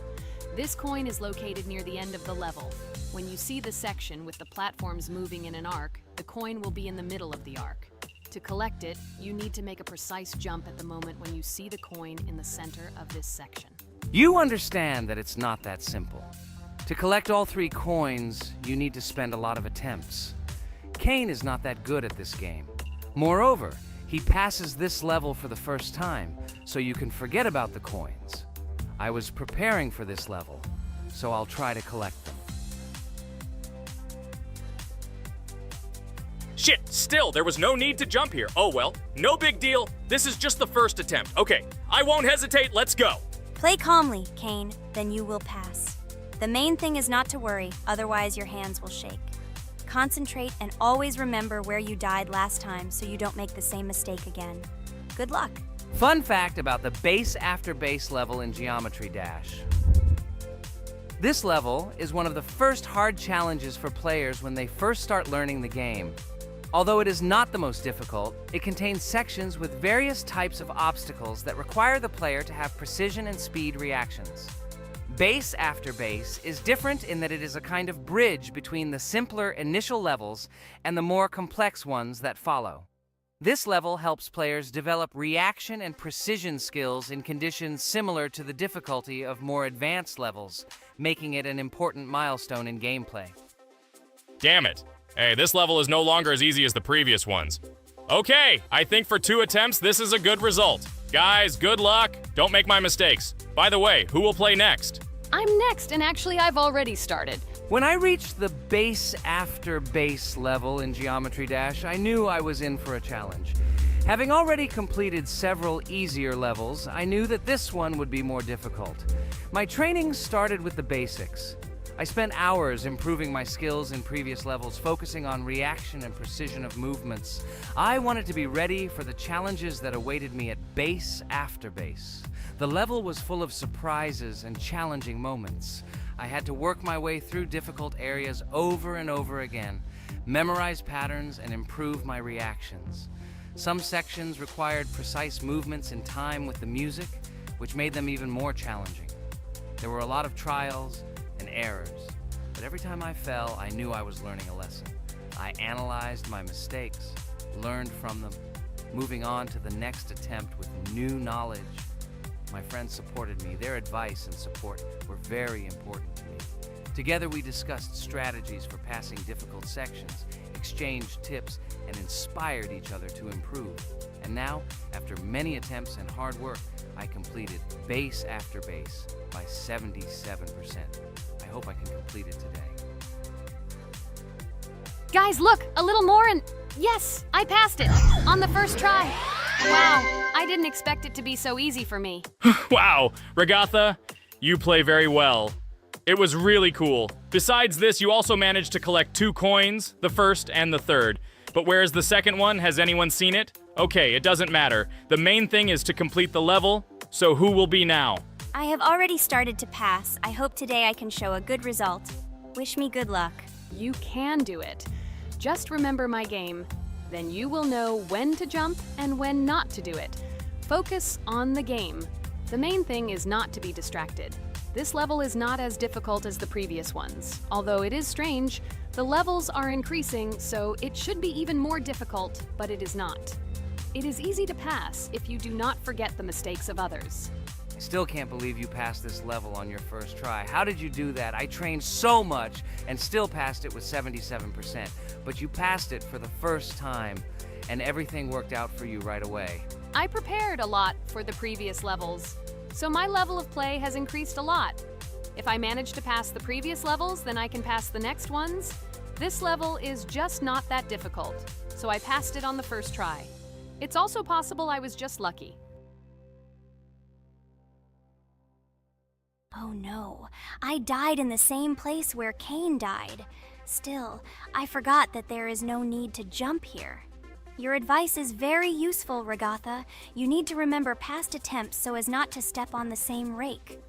This coin is located near the end of the level. When you see the section with the platforms moving in an arc, the coin will be in the middle of the arc. To collect it, you need to make a precise jump at the moment when you see the coin in the center of this section.
You understand that it's not that simple. To collect all 3 coins, you need to spend a lot of attempts. Cain is not that good at this game. Moreover, he passes this level for the first time, so you can forget about the coins. I was preparing for this level, so I'll try to collect them.
Shit, still, there was no need to jump here. Oh well, no big deal. This is just the first attempt. Okay, I won't hesitate, let's go.
Play calmly, Cain, then you will pass. The main thing is not to worry, otherwise your hands will shake. Concentrate and always remember where you died last time so you don't make the same mistake again. Good luck.
Fun fact about the base after base level in Geometry Dash. This level is one of the first hard challenges for players when they first start learning the game. Although it is not the most difficult, it contains sections with various types of obstacles that require the player to have precision and speed reactions. Base after base is different in that it is a kind of bridge between the simpler initial levels and the more complex ones that follow. This level helps players develop reaction and precision skills in conditions similar to the difficulty of more advanced levels, making it an important milestone in gameplay.
Damn it. Hey, this level is no longer as easy as the previous ones. Okay, I think for 2 attempts, this is a good result. Guys, good luck. Don't make my mistakes. By the way, who will play next?
I'm next, and actually I've already started.
When I reached the base after base level in Geometry Dash, I knew I was in for a challenge. Having already completed several easier levels, I knew that this one would be more difficult. My training started with the basics. I spent hours improving my skills in previous levels, focusing on reaction and precision of movements. I wanted to be ready for the challenges that awaited me at base after base. The level was full of surprises and challenging moments. I had to work my way through difficult areas over and over again, memorize patterns, and improve my reactions. Some sections required precise movements in time with the music, which made them even more challenging. There were a lot of trials and errors, but every time I fell, I knew I was learning a lesson. I analyzed my mistakes, learned from them, moving on to the next attempt with new knowledge. My friends supported me. Their advice and support were very important to me. Together we discussed strategies for passing difficult sections, exchanged tips, and inspired each other to improve. And now, after many attempts and hard work, I completed base after base by 77%. I hope I can complete it today.
Guys, look, a little more and yes, I passed it on the first try. Wow, I didn't expect it to be so easy for me.
Wow, Regatha, you play very well. It was really cool. Besides this, you also managed to collect 2 coins, the first and the third. But where's the second one? Has anyone seen it? Okay, it doesn't matter. The main thing is to complete the level, so who will be now?
I have already started to pass. I hope today I can show a good result. Wish me good luck.
You can do it. Just remember my game. Then you will know when to jump and when not to do it. Focus on the game. The main thing is not to be distracted. This level is not as difficult as the previous ones. Although it is strange, the levels are increasing, so it should be even more difficult, but it is not. It is easy to pass if you do not forget the mistakes of others.
I still can't believe you passed this level on your first try. How did you do that? I trained so much and still passed it with 77%. But you passed it for the first time, and everything worked out for you right away.
I prepared a lot for the previous levels, so my level of play has increased a lot. If I manage to pass the previous levels, then I can pass the next ones. This level is just not that difficult, so I passed it on the first try. It's also possible I was just lucky.
Oh no, I died in the same place where Cain died. Still, I forgot that there is no need to jump here. Your advice is very useful, Regatha. You need to remember past attempts so as not to step on the same rake.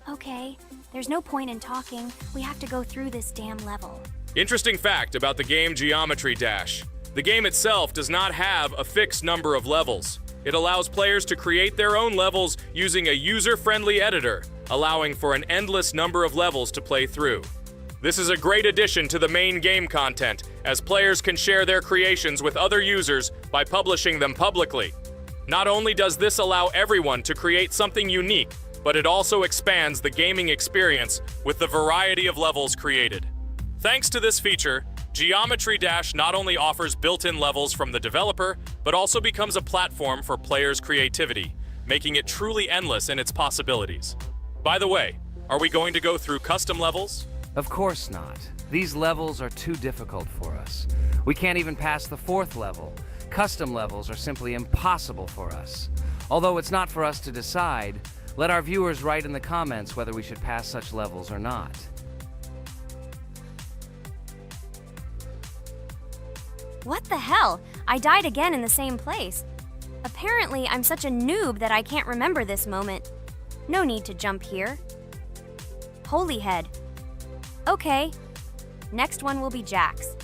Okay, there's no point in talking. We have to go through this damn level.
Interesting fact about the game Geometry Dash. The game itself does not have a fixed number of levels. It allows players to create their own levels using a user-friendly editor, allowing for an endless number of levels to play through. This is a great addition to the main game content, as players can share their creations with other users by publishing them publicly. Not only does this allow everyone to create something unique, but it also expands the gaming experience with the variety of levels created. Thanks to this feature, Geometry Dash not only offers built-in levels from the developer, but also becomes a platform for players' creativity, making it truly endless in its possibilities. By the way, are we going to go through custom levels?
Of course not. These levels are too difficult for us. We can't even pass the 4th level. Custom levels are simply impossible for us. Although it's not for us to decide, let our viewers write in the comments whether we should pass such levels or not.
What the hell? I died again in the same place. Apparently, I'm such a noob that I can't remember this moment. No need to jump here. Holy head. Okay. Next one will be Jax.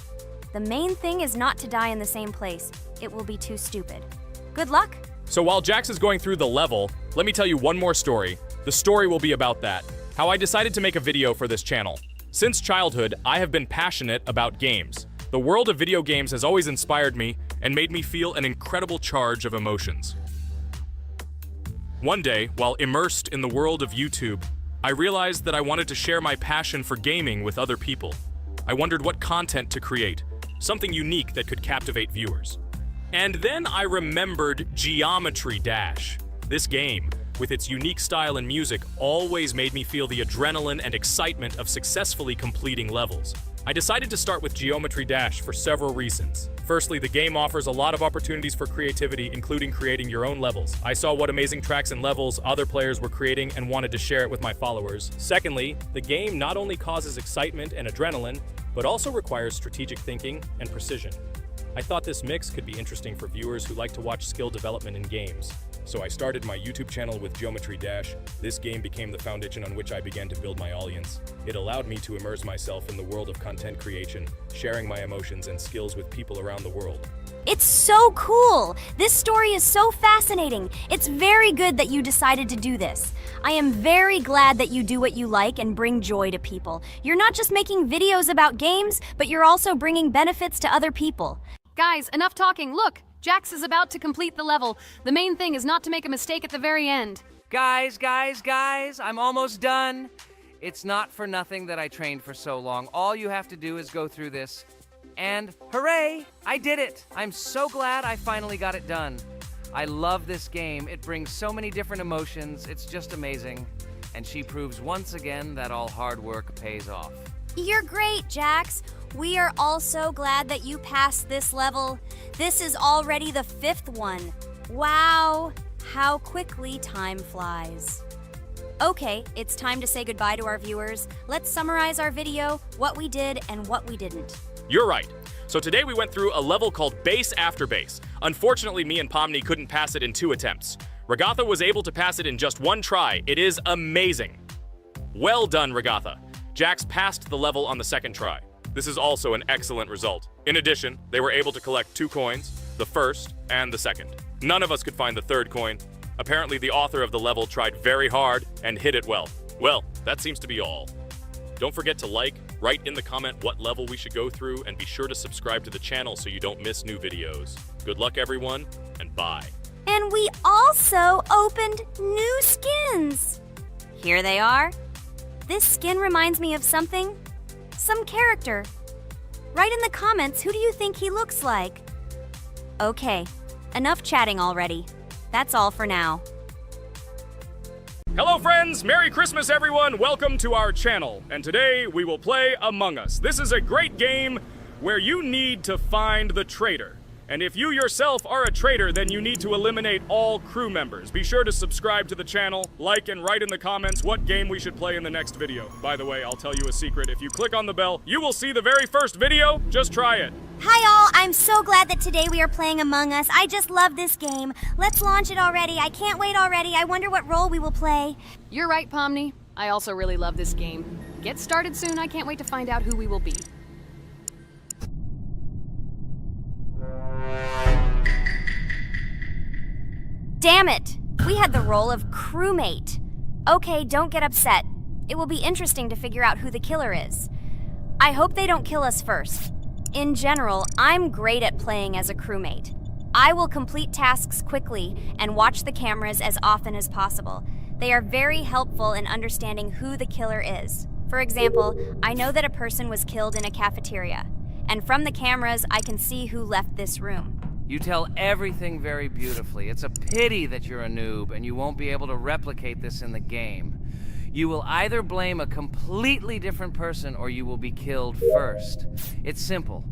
The main thing is not to die in the same place. It will be too stupid. Good luck.
So while Jax is going through the level, let me tell you one more story. The story will be about that. How I decided to make a video for this channel. Since childhood, I have been passionate about games. The world of video games has always inspired me and made me feel an incredible charge of emotions. One day, while immersed in the world of YouTube, I realized that I wanted to share my passion for gaming with other people. I wondered what content to create, something unique that could captivate viewers. And then I remembered Geometry Dash. This game, with its unique style and music, always made me feel the adrenaline and excitement of successfully completing levels. I decided to start with Geometry Dash for several reasons. Firstly, the game offers a lot of opportunities for creativity, including creating your own levels. I saw what amazing tracks and levels other players were creating and wanted to share it with my followers. Secondly, the game not only causes excitement and adrenaline, but also requires strategic thinking and precision. I thought this mix could be interesting for viewers who like to watch skill development in games. So I started my YouTube channel with Geometry Dash. This game became the foundation on which I began to build my audience. It allowed me to immerse myself in the world of content creation, sharing my emotions and skills with people around the world.
It's so cool! This story is so fascinating. It's very good that you decided to do this. I am very glad that you do what you like and bring joy to people. You're not just making videos about games, but you're also bringing benefits to other people.
Guys, enough talking. Look, Jax is about to complete the level. The main thing is not to make a mistake at the very end.
Guys, I'm almost done. It's not for nothing that I trained for so long. All you have to do is go through this. And hooray, I did it. I'm so glad I finally got it done. I love this game. It brings so many different emotions. It's just amazing. And she proves once again that all hard work pays off.
You're great, Jax. We are also glad that you passed this level. This is already the 5th one. Wow, how quickly time flies. Okay, it's time to say goodbye to our viewers. Let's summarize our video, what we did and what we didn't.
You're right. So today we went through a level called Base After Base. Unfortunately, me and Pomni couldn't pass it in 2 attempts. Regatha was able to pass it in just 1 try. It is amazing. Well done, Regatha. Jax passed the level on the 2nd try. This is also an excellent result. In addition, they were able to collect 2 coins, the 1st and the 2nd. None of us could find the 3rd coin. Apparently, the author of the level tried very hard and hit it well. Well, that seems to be all. Don't forget to like, write in the comment what level we should go through, and be sure to subscribe to the channel so you don't miss new videos. Good luck, everyone, and bye.
And we also opened new skins. Here they are. This skin reminds me of something. Some character. Write in the comments, who do you think he looks like? Okay, enough chatting already. That's all for now.
Hello friends, Merry Christmas everyone, welcome to our channel, and today we will play Among Us. This is a great game where you need to find the traitor. And if you yourself are a traitor, then you need to eliminate all crew members. Be sure to subscribe to the channel, like and write in the comments what game we should play in the next video. By the way, I'll tell you a secret. If you click on the bell, you will see the very first video. Just try it.
Hi all, I'm so glad that today we are playing Among Us. I just love this game. Let's launch it already. I can't wait already. I wonder what role we will play.
You're right, Pomni. I also really love this game. Get started soon. I can't wait to find out who we will be.
Damn it! We had the role of crewmate. Okay, don't get upset. It will be interesting to figure out who the killer is. I hope they don't kill us first. In general, I'm great at playing as a crewmate. I will complete tasks quickly and watch the cameras as often as possible. They are very helpful in understanding who the killer is. For example, I know that a person was killed in a cafeteria, and from the cameras, I can see who left this room.
You tell everything very beautifully. It's a pity that you're a noob and you won't be able to replicate this in the game. You will either blame a completely different person or you will be killed first. It's simple.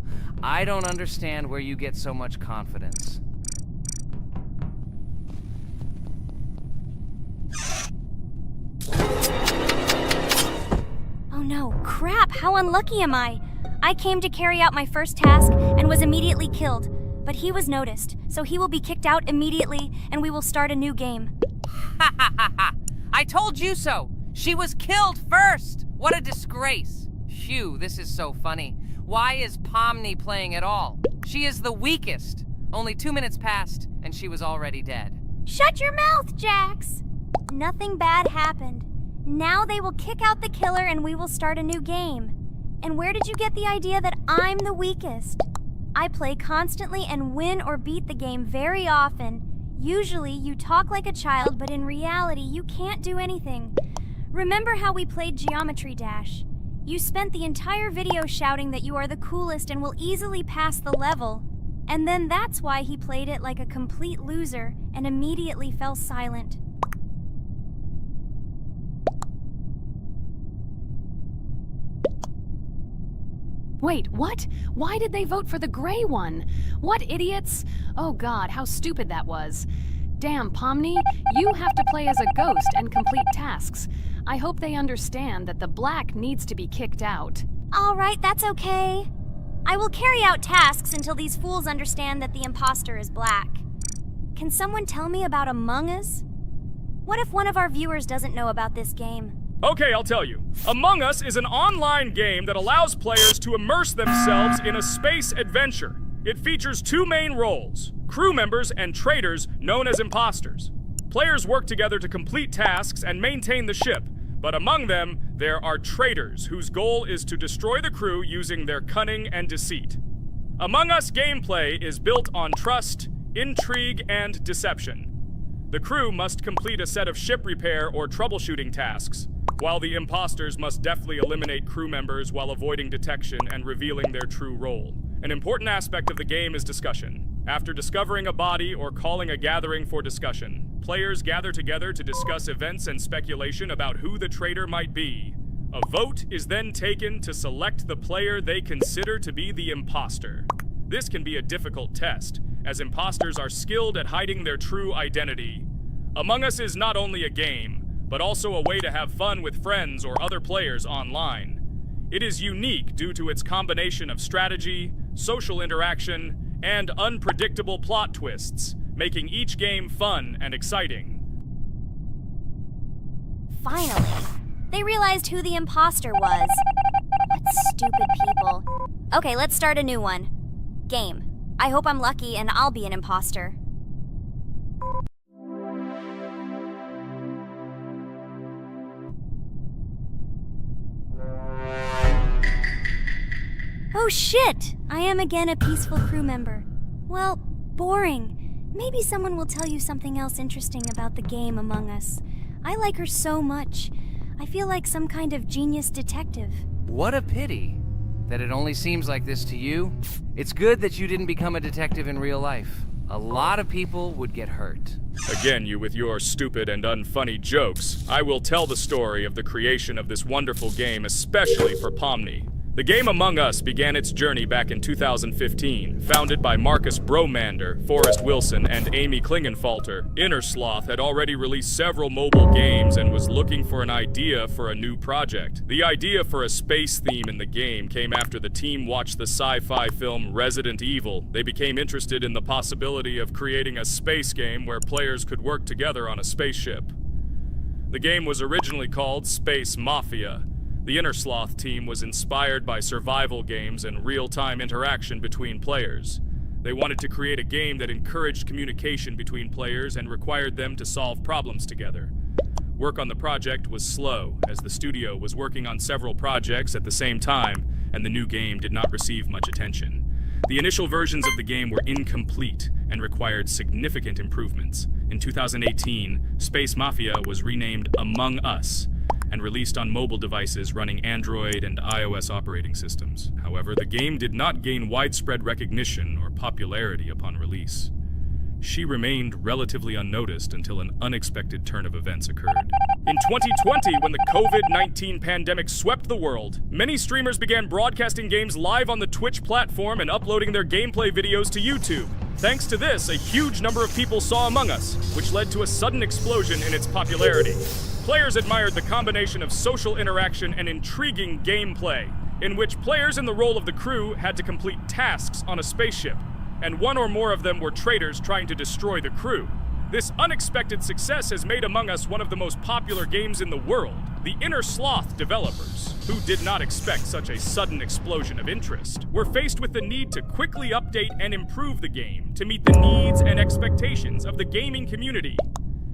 I don't understand where you get so much confidence.
Oh no, crap, how unlucky am I? I came to carry out my first task and was immediately killed. But he was noticed, so he will be kicked out immediately, and we will start a new game.
Ha ha ha ha! I told you so! She was killed first! What a disgrace! Phew, this is so funny. Why is Pomni playing at all? She is the weakest. Only 2 minutes passed, and she was already dead.
Shut your mouth, Jax! Nothing bad happened. Now they will kick out the killer and we will start a new game. And where did you get the idea that I'm the weakest? I play constantly and win or beat the game very often. Usually, you talk like a child, but in reality, you can't do anything. Remember how we played Geometry Dash? You spent the entire video shouting that you are the coolest and will easily pass the level. And then that's why he played it like a complete loser and immediately fell silent.
Wait, what? Why did they vote for the gray one? What idiots? Oh god, how stupid that was. Damn, Pomni, you have to play as a ghost and complete tasks. I hope they understand that the black needs to be kicked out.
All right, that's okay. I will carry out tasks until these fools understand that the imposter is black. Can someone tell me about Among Us? What if one of our viewers doesn't know about this game?
Okay, I'll tell you. Among Us is an online game that allows players to immerse themselves in a space adventure. It features two main roles, crew members and traitors known as imposters. Players work together to complete tasks and maintain the ship, but among them, there are traitors whose goal is to destroy the crew using their cunning and deceit. Among Us gameplay is built on trust, intrigue, and deception. The crew must complete a set of ship repair or troubleshooting tasks, while the imposters must deftly eliminate crew members while avoiding detection and revealing their true role. An important aspect of the game is discussion. After discovering a body or calling a gathering for discussion, players gather together to discuss events and speculation about who the traitor might be. A vote is then taken to select the player they consider to be the imposter. This can be a difficult test, as imposters are skilled at hiding their true identity. Among Us is not only a game, but also a way to have fun with friends or other players online. It is unique due to its combination of strategy, social interaction, and unpredictable plot twists, making each game fun and exciting.
Finally, they realized who the imposter was. What stupid people. Okay, let's start a new one. Game. I hope I'm lucky and I'll be an imposter. Oh shit! I am again a peaceful crew member. Well, boring. Maybe someone will tell you something else interesting about the game Among Us. I like her so much. I feel like some kind of genius detective.
What a pity that it only seems like this to you. It's good that you didn't become a detective in real life. A lot of people would get hurt.
Again, you with your stupid and unfunny jokes. I will tell the story of the creation of this wonderful game, especially for Pomni. The game Among Us began its journey back in 2015. Founded by Marcus Bromander, Forrest Wilson, and Amy Klingenfalter, Innersloth had already released several mobile games and was looking for an idea for a new project. The idea for a space theme in the game came after the team watched the sci-fi film Resident Evil. They became interested in the possibility of creating a space game where players could work together on a spaceship. The game was originally called Space Mafia. The Innersloth team was inspired by survival games and real-time interaction between players. They wanted to create a game that encouraged communication between players and required them to solve problems together. Work on the project was slow, as the studio was working on several projects at the same time, and the new game did not receive much attention. The initial versions of the game were incomplete and required significant improvements. In 2018, Space Mafia was renamed Among Us, and released on mobile devices running Android and iOS operating systems. However, the game did not gain widespread recognition or popularity upon release. She remained relatively unnoticed until an unexpected turn of events occurred. In 2020, when the COVID-19 pandemic swept the world, many streamers began broadcasting games live on the Twitch platform and uploading their gameplay videos to YouTube. Thanks to this, a huge number of people saw Among Us, which led to a sudden explosion in its popularity. Players admired the combination of social interaction and intriguing gameplay, in which players in the role of the crew had to complete tasks on a spaceship, and one or more of them were traitors trying to destroy the crew. This unexpected success has made Among Us one of the most popular games in the world. The Innersloth developers, who did not expect such a sudden explosion of interest, were faced with the need to quickly update and improve the game to meet the needs and expectations of the gaming community.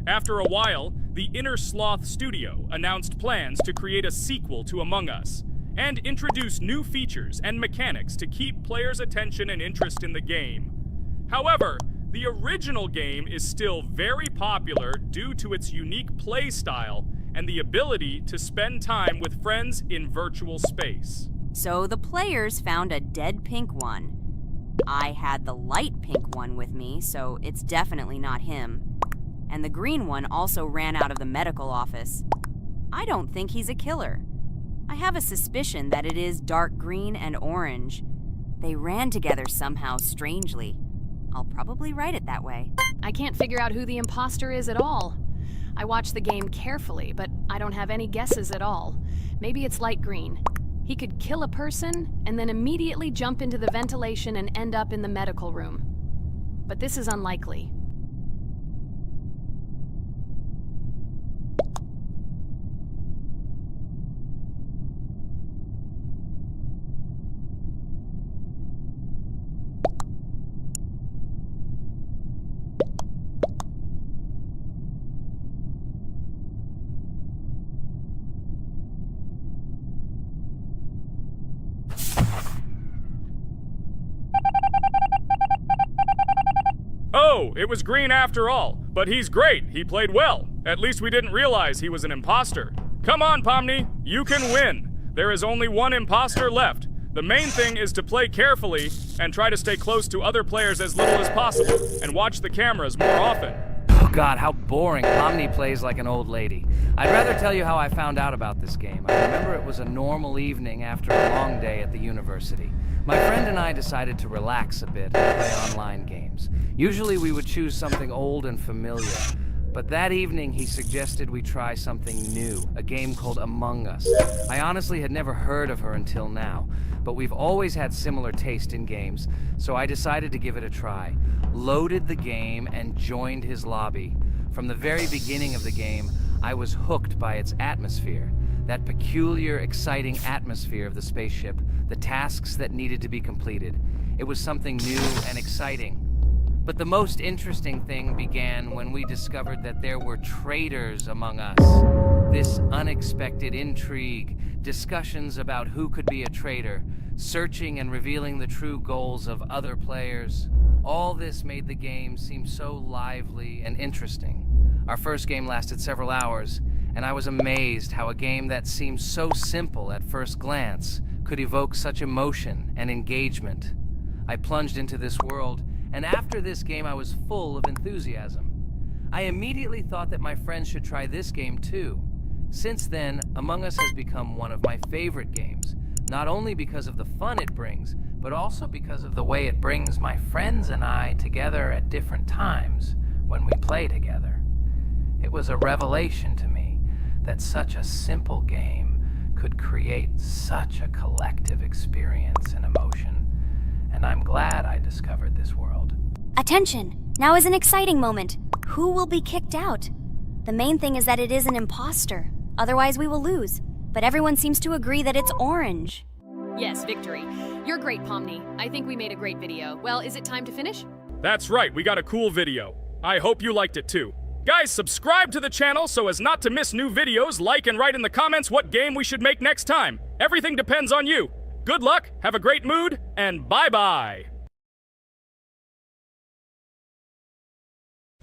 After a while, the Innersloth studio announced plans to create a sequel to Among Us and introduce new features and mechanics to keep players' attention and interest in the game. However, the original game is still very popular due to its unique play style and the ability to spend time with friends in virtual space.
So the players found a dead pink one. I had the light pink one with me, so it's definitely not him. And the green one also ran out of the medical office. I don't think he's a killer. I have a suspicion that it is dark green and orange. They ran together somehow strangely. I'll probably write it that way.
I can't figure out who the imposter is at all. I watched the game carefully, but I don't have any guesses at all. Maybe it's light green. He could kill a person and then immediately jump into the ventilation and end up in the medical room. But this is unlikely.
Oh, it was green after all. But he's great. He played well. At least we didn't realize he was an imposter. Come on, Pomni. You can win. There is only one imposter left. The main thing is to play carefully and try to stay close to other players as little as possible and watch the cameras more often.
Oh God, how boring. Pomni plays like an old lady. I'd rather tell you how I found out about this game. I remember it was a normal evening after a long day at the university. My friend and I decided to relax a bit and play online games. Usually we would choose something old and familiar, but that evening he suggested we try something new, a game called Among Us. I honestly had never heard of her until now, but we've always had similar taste in games, so I decided to give it a try. Loaded the game and joined his lobby. From the very beginning of the game, I was hooked by its atmosphere. That peculiar, exciting atmosphere of the spaceship, the tasks that needed to be completed. It was something new and exciting. But the most interesting thing began when we discovered that there were traitors among us. This unexpected intrigue, discussions about who could be a traitor, searching and revealing the true goals of other players. All this made the game seem so lively and interesting. Our first game lasted several hours, and I was amazed how a game that seemed so simple at first glance could evoke such emotion and engagement. I plunged into this world and after this game I was full of enthusiasm. I immediately thought that my friends should try this game too. Since then, Among Us has become one of my favorite games, not only because of the fun it brings, but also because of the way it brings my friends and I together at different times when we play together. It was a revelation to me that such a simple game could create such a collective experience and emotion, and I'm glad I discovered this world.
Attention! Now is an exciting moment. Who will be kicked out? The main thing is that it is an imposter. Otherwise, we will lose. But everyone seems to agree that it's orange.
Yes, victory. You're great, Pomni. I think we made a great video. Well, is it time to finish?
That's right, we got a cool video. I hope you liked it too. Guys, subscribe to the channel so as not to miss new videos, like and write in the comments what game we should make next time. Everything depends on you. Good luck, have a great mood, and bye-bye.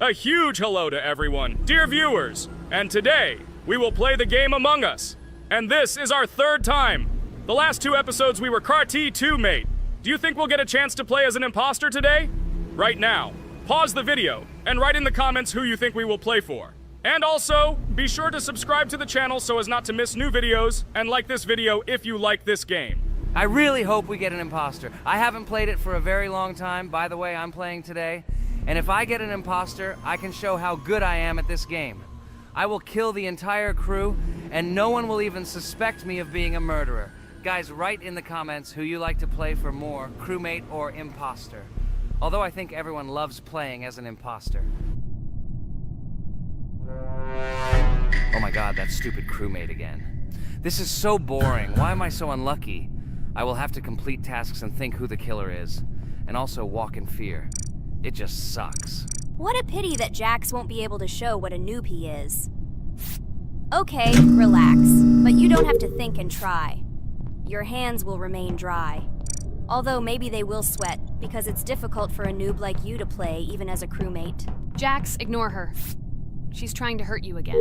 A huge hello to everyone, dear viewers, and today we will play the game Among Us. And this is our third time. The last 2 episodes we were CAR-T 2-mate. Do you think we'll get a chance to play as an imposter today? Right now, pause the video and write in the comments who you think we will play for. And also, be sure to subscribe to the channel so as not to miss new videos, and like this video if you like this game.
I really hope we get an imposter. I haven't played it for a very long time. By the way, I'm playing today. And if I get an imposter, I can show how good I am at this game. I will kill the entire crew, and no one will even suspect me of being a murderer. Guys, write in the comments who you like to play for more, crewmate or imposter. Although I think everyone loves playing as an imposter. Oh my god, that stupid crewmate again. This is so boring. Why am I so unlucky? I will have to complete tasks and think who the killer is, and also walk in fear. It just sucks.
What a pity that Jax won't be able to show what a noob he is. Okay, relax. But you don't have to think and try. Your hands will remain dry. Although maybe they will sweat, because it's difficult for a noob like you to play even as a crewmate.
Jax, ignore her. She's trying to hurt you again.